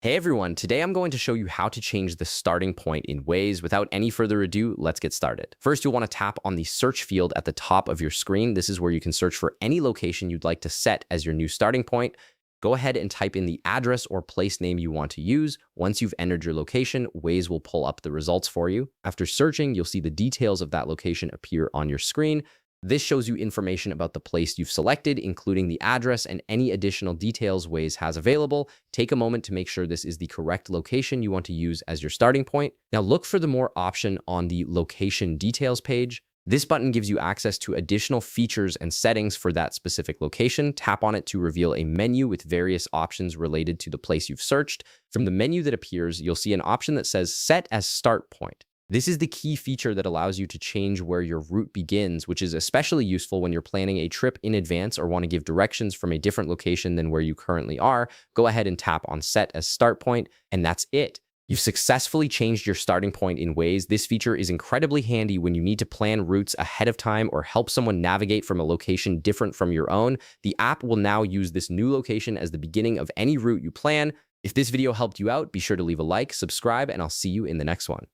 Hey everyone, today I'm going to show you how to change the starting point in Waze. Without any further ado, let's get started. First, you'll want to tap on the search field at the top of your screen. This is where you can search for any location you'd like to set as your new starting point. Go ahead and type in the address or place name you want to use. Once you've entered your location, Waze will pull up the results for you. After searching, you'll see the details of that location appear on your screen. This shows you information about the place you've selected, including the address and any additional details Waze has available. Take a moment to make sure this is the correct location you want to use as your starting point. Now look for the More option on the Location Details page. This button gives you access to additional features and settings for that specific location. Tap on it to reveal a menu with various options related to the place you've searched. From the menu that appears, you'll see an option that says Set as Start Point. This is the key feature that allows you to change where your route begins, which is especially useful when you're planning a trip in advance or want to give directions from a different location than where you currently are. Go ahead and tap on Set as Start Point, and that's it. You've successfully changed your starting point in Waze. This feature is incredibly handy when you need to plan routes ahead of time or help someone navigate from a location different from your own. The app will now use this new location as the beginning of any route you plan. If this video helped you out, be sure to leave a like, subscribe, and I'll see you in the next one.